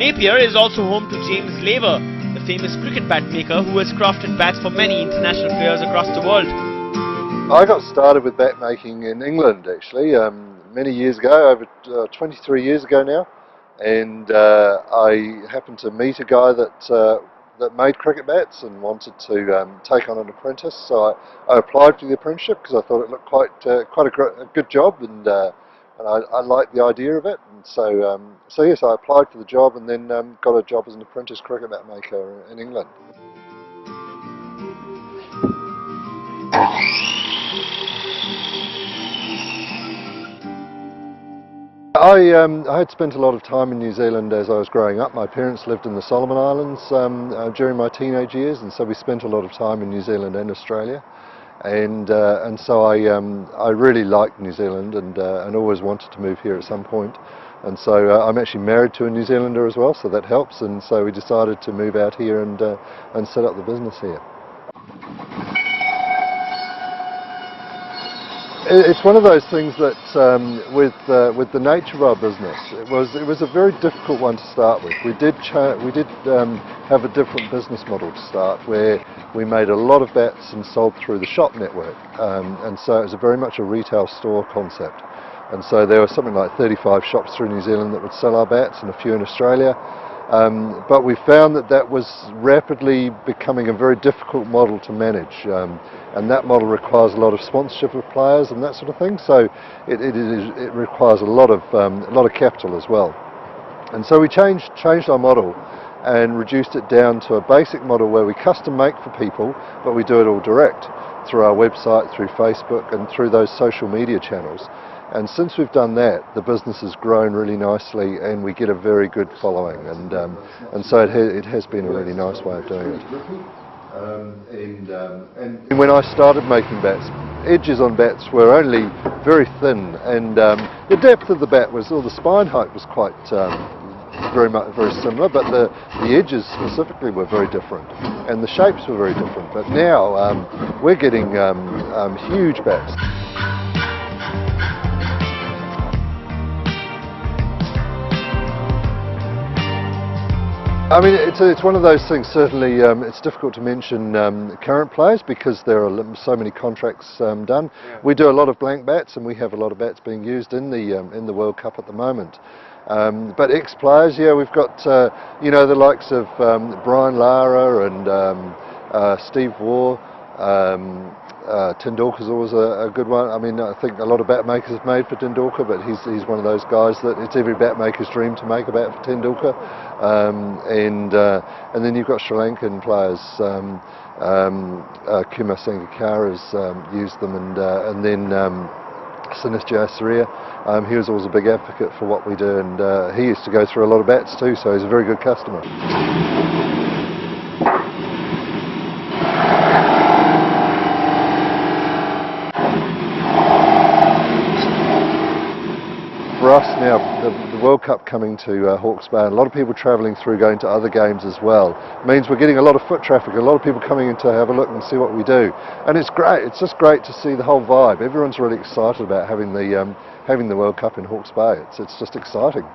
Napier is also home to James Laver, the famous cricket bat maker who has crafted bats for many international players across the world. I got started with bat making in England actually many years ago, over 23 years ago now, and I happened to meet a guy that made cricket bats and wanted to take on an apprentice, so I applied for the apprenticeship because I thought it looked quite a good job, and I liked the idea of it, and so yes, I applied for the job and then got a job as an apprentice cricket bat maker in England. I had spent a lot of time in New Zealand as I was growing up. My parents lived in the Solomon Islands during my teenage years, and so we spent a lot of time in New Zealand and Australia. And so I really liked New Zealand and always wanted to move here at some point. And so I'm actually married to a New Zealander as well, so that helps. And so we decided to move out here and set up the business here. It's one of those things that with the nature of our business, it was a very difficult one to start with. We did have a different business model to start, where we made a lot of bats and sold through the shop network, and so it was very much a retail store concept. And so there were something like 35 shops through New Zealand that would sell our bats, and a few in Australia. But we found that was rapidly becoming a very difficult model to manage, and that model requires a lot of sponsorship of players and that sort of thing. So it requires a lot of capital as well. And so we changed our model and reduced it down to a basic model where we custom make for people, but we do it all direct through our website, through Facebook, and through those social media channels. And since we've done that, the business has grown really nicely, and we get a very good following, and so it has been a really nice way of doing it. And when I started making bats, edges on bats were only very thin, and the depth of the bat or the spine height was quite very similar, but the edges specifically were very different, and the shapes were very different. But now we're getting huge bats. I mean, it's one of those things. Certainly, it's difficult to mention current players because there are so many contracts done. Yeah. We do a lot of blank bats, and we have a lot of bats being used in the World Cup at the moment. But ex-players, yeah, we've got the likes of Brian Lara and Steve Waugh. Tendulkar's always a good one. I mean, I think a lot of bat makers have made for Tendulkar, but he's one of those guys that it's every bat maker's dream to make a bat for Tendulkar. And then you've got Sri Lankan players. Kumar Sangakkara's used them, and then Sinis Jayasuriya. He was always a big advocate for what we do, and he used to go through a lot of bats too, so he's a very good customer. For us now, the World Cup coming to Hawke's Bay, and a lot of people travelling through, going to other games as well, means we're getting a lot of foot traffic, a lot of people coming in to have a look and see what we do. And it's great, it's just great to see the whole vibe. Everyone's really excited about having the World Cup in Hawke's Bay. It's just exciting.